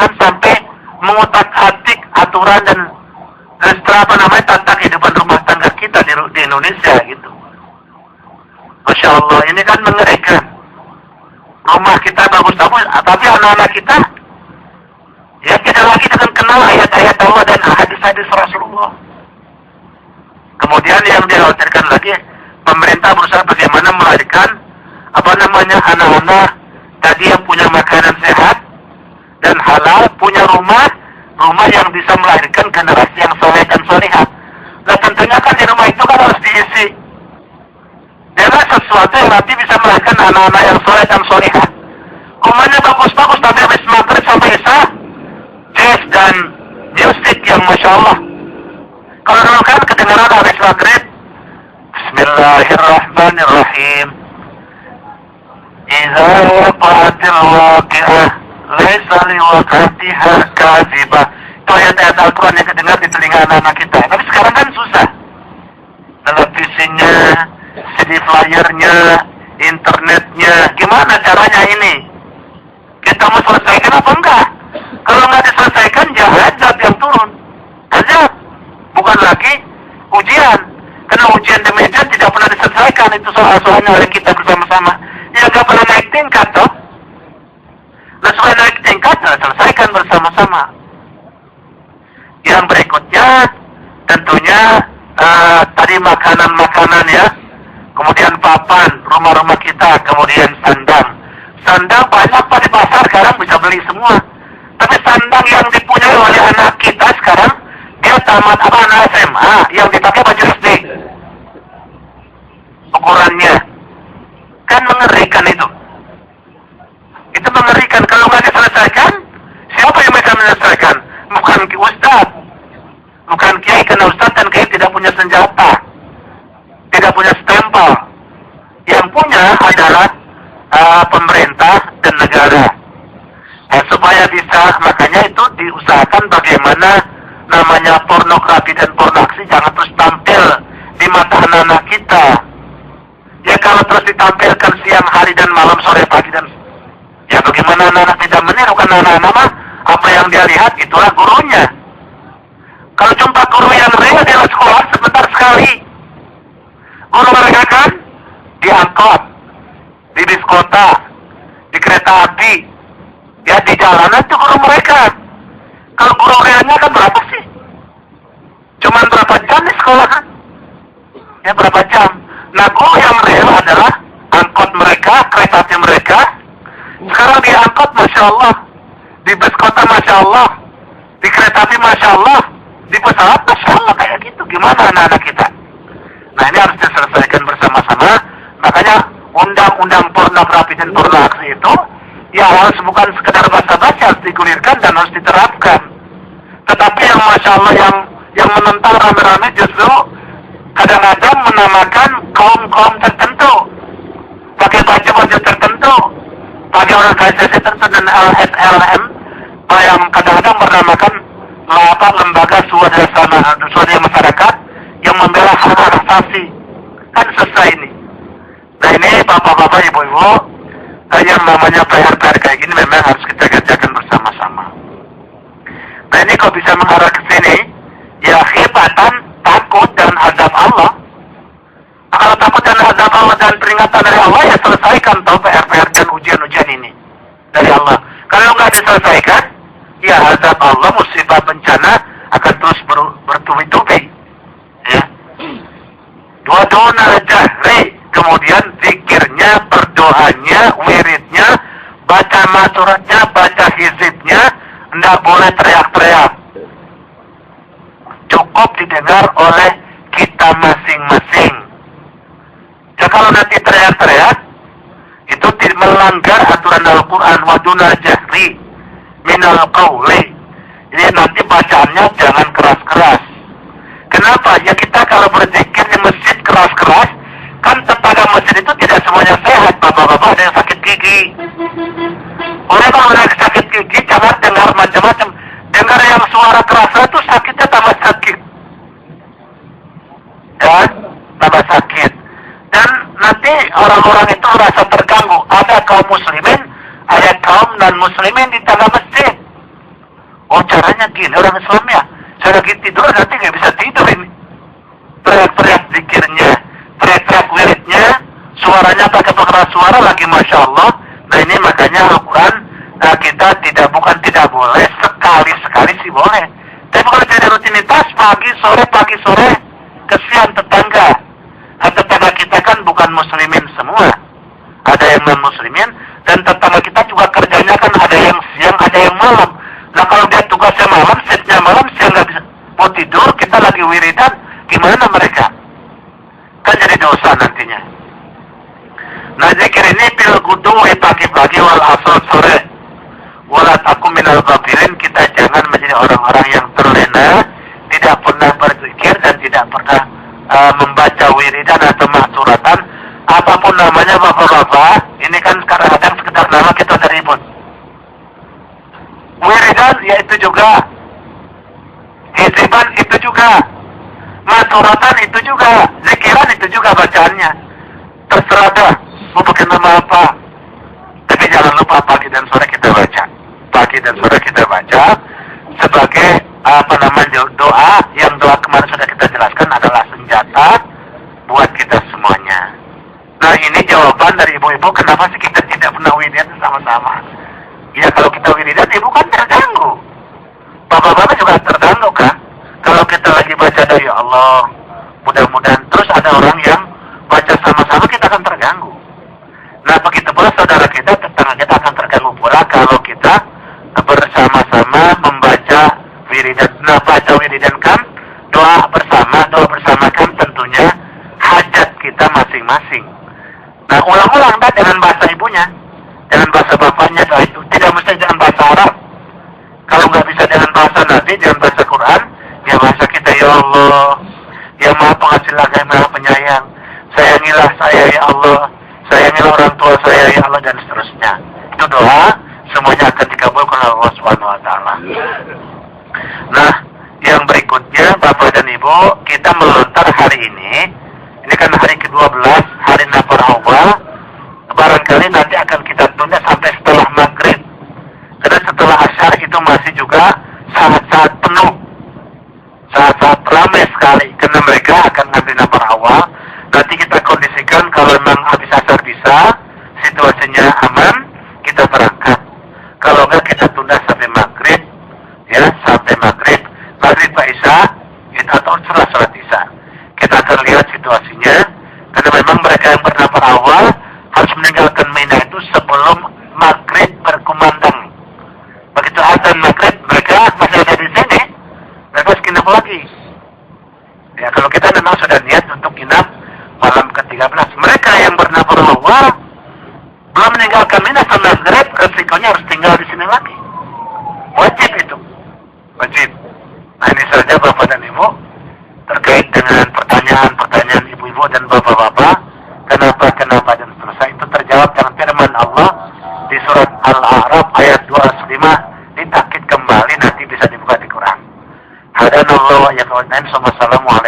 jangan sampai mengutak-atik aturan dan tata kehidupan rumah tangga kita di Indonesia gitu. Masya Allah, ini kan mengerikan. Rumah kita bagus-bagus, tapi anak-anak kita ya tidak lagi dengan kenal ayat-ayat Allah dan hadis-hadis Rasulullah. Kemudian yang dikhawatirkan lagi, pemerintah berusaha bagaimana melahirkan anak-anak tadi yang punya makanan sehat dan halal, punya rumah yang bisa melahirkan generasi yang soleh dan solehah. Nah tentunya kan di rumah itu kan harus diisi dengan sesuatu yang nanti bisa melahirkan anak-anak yang soleh dan solehah. Rumahnya bagus-bagus, tapi habis maghrib sampai isya jazz dan musik yang Masya Allah. Kalau dulu kan kedengaran habis maghrib Bismillahirrahmanirrahim, Iza waqa'atil waqi'ah laisa liwaqa'atiha kadzibah. Itu ayat-ayat Al-Quran yang kedengar di telinga anak-anak kita. Tapi sekarang kan susah. Televisinya, CD playernya, internetnya, gimana caranya ini? Kita mau selesaikan apa enggak? Kalau nggak diselesaikan, ya azab yang turun. Azab. Bukan lagi ujian. Karena ujian demi ujian tidak pernah diselesaikan. Itu soal-soalnya oleh kita bersama-sama. Ya nggak pernah naik tingkat toh. Nah supaya naik tingkat, selesaikan bersama-sama. Yang berikutnya tentunya tadi makanan-makanan ya. Kemudian papan, rumah-rumah kita, kemudian sandang. Sandang banyak di pasar sekarang bisa beli semua. Tapi sandang yang dipunyai oleh anak kita sekarang, dia tamat anak SMA, yang dipakai baju SD. Ukurannya kan mengerikan itu. Itu mengerikan. Kalau nggak diselesaikan, siapa yang bisa menyelesaikan? Bukan ustaz, bukan kiai, karena ustaz dan kiai tidak punya senjata, tidak punya stempel. Yang punya adalah pemerintah dan negara. Supaya bisa, makanya itu diusahakan bagaimana namanya pornografi dan pornografi jangan terus tampil di mata anak-anak kita. Ya kalau terus ditampilkan siang hari dan malam, sore pagi dan ya bagaimana anak-anak tidak meniru? Karena anak-anak apa yang dia lihat itulah gurunya. Kalau jumpa guru yang real di sekolah sebentar sekali, guru mereka kan di angkot, di bis kota, di kereta api, ya di jalanan itu guru mereka. Kalau guru realnya kan berapa sih? Cuman berapa jam di sekolah kan? Ya berapa jam? Nah guru yang real adalah angkot mereka, kereta api mereka. Sekarang di angkot Masya Allah, di bus kota Masya Allah, di kereta api Masya Allah, di pesawat Masya Allah, kayak gitu. Gimana anak-anak kita? Nah ini harus diselesaikan bersama-sama. Makanya undang-undang pornografi dan pornografi itu ya harus bukan sekedar basa-basi, harus digulirkan dan harus diterapkan. Tetapi yang Masya Allah yang menentang rame-rame justru kadang-kadang menamakan kaum-kaum tertentu, pakai baju-baju tertentu, pakai organisasi tertentu dan LSLM yang kadang-kadang bernamakan lembaga swadaya masyarakat yang membela hak asasi. Kan selesai ini. Nah ini bapak-bapak, ibu-ibu, yang namanya PR kayak gini memang harus kita kerjakan bersama-sama. Nah ini kalau bisa mengarah ke sini, ya khifatan, takut dan azab Allah. Nah, kalau takut dan azab Allah dan peringatan dari Allah, ya selesaikan toh PR dan ujian-ujian ini dari Allah. Kalau nggak diselesaikan, ya azab Allah, musibah bencana akan terus bertubi-tubi. Ya. Dua-dua jahri, kemudian zikirnya, berdoanya, wiridnya, baca masuratnya, baca hizibnya, tidak boleh teriak-teriak. Cukup didengar oleh kita masing-masing. Ya kalau nanti teriak-teriak, itu melanggar aturan Al-Quran, waduna jahri minal qawli. Ini nanti bacaannya jangan keras-keras. Kenapa? Ya kita kalau berzikir di masjid keras-keras, kan tetangga masjid itu tidak semuanya sehat. Bapak-bapak ada yang sakit gigi. Oleh kalau ada yang sakit gigi, jangan dengar macam-macam. Dengar yang suara keras itu sakitnya tambah sakit. Ya, tambah sakit. Dan nanti orang-orang itu merasa terganggu. Ada kaum muslimin, ada kaum non muslimin di tengah masjid. gini orang Islam ya. Saya lagi tidur nanti nggak bisa tidur ini. Teriak-teriak zikirnya, teriak-teriak wiridnya, suaranya pakai pengeras suara lagi, masya Allah. Nah ini makanya Al-Quran kita tidak boleh, sekali-sekali sih boleh. Tapi kalau jadi rutinitas pagi sore, kesian tetangga. Tetangga kita kan bukan muslimin semua, ada yang non muslimin, dan tetangga kita juga kerjanya kan ada yang siang, ada yang malam. Nah kalau dia tugasnya malam, shiftnya malam, siang nggak bisa mau tidur, kita lagi wiridan, gimana mereka? Kan jadi dosa nantinya. Nah zikir ini fil guduwi pagi-pagi wal asal sore. Walat aku minal ghafilin, kita jangan menjadi orang-orang yang terlena, tidak pernah berzikir dan tidak pernah membaca wiridan atau maksuratan, apapun namanya bapak-bapak. Ini kan kadang-kadang sekedar nama kita udah ribut. Wiridan yaitu juga, hizban itu juga, maksuratan itu juga, zikiran itu juga bacaannya. Terserah dah mau pakai nama apa, tapi jangan lupa pagi dan sore kita baca. Pagi dan sore kita baca sebagai doa, yang doa kemarin sudah kita jelaskan adalah senjata buat kita semuanya. Nah ini jawaban dari ibu-ibu kenapa sih kita tidak pernah wiridan sama-sama. Ya kalau kita wiridan ibu kan terganggu, bapak-bapak juga terganggu kan. Kalau kita lagi baca doa ya Allah, mudah-mudahan, terus ada orang yang baca sama-sama, kita akan terganggu. Nah begitu pula saudara kita, tetangga kita akan terganggu pula kalau kita bersama-sama membaca wiridan. Nah baca wiridan kan doa bersama kan tentunya hajat kita masing-masing. Nah ulang-ulang dah dengan bahasa ibunya, dengan bahasa bapaknya doa itu. Tidak mesti dengan bahasa Arab. Kalau nggak bisa dengan bahasa Nabi, dengan bahasa Quran, ya bahasa kita. Ya Allah, ya Maha Pengasih lagi Maha Penyayang, sayangilah saya ya Allah, sayangilah orang tua saya ya Allah, dan seterusnya. Itu doa semuanya akan dikabulkan oleh Allah Subhanahu wa taala. Nah, yang berikutnya Bapak dan Ibu, kita melontar hari ini kan hari ke-12, hari nafar awal. Barangkali nanti akan kita tunda sampai setelah maghrib, karena setelah asyar itu masih juga saat-saat penuh, saat-saat ramai sekali, karena mereka akan ngambil nafar awal. Nanti kita kondisikan kalau memang habis asar bisa, situasinya aman, kita berangkat. Kalau enggak kita tunda sampai maghrib, ya sampai maghrib Pak Isya, atau setelah sholat Isya. Kita akan lihat situasinya, karena memang mereka yang bernafar awal harus meninggalkan Mina itu sebelum maghrib berkumandang. Begitu azan maghrib, mereka masih ada di sini, mereka harus nginap lagi. Ya kalau kita memang sudah niat untuk nginap malam ke-13, mereka yang bernafar awal belum meninggalkan Mina sampai maghrib, resikonya harus tinggal di sini lagi. Wajib itu, wajib. Nah ini saja Bapak dan Ibu terkait dengan pertanyaan-pertanyaan ibu-ibu dan bapak-bapak, kenapa dan seterusnya, itu terjawab dengan firman Allah di surat Al-A'raf ayat 25, ditakkid kembali, nanti bisa dibuka di Quran. Hadanallahu wa iyyakum. Assalamualaikum.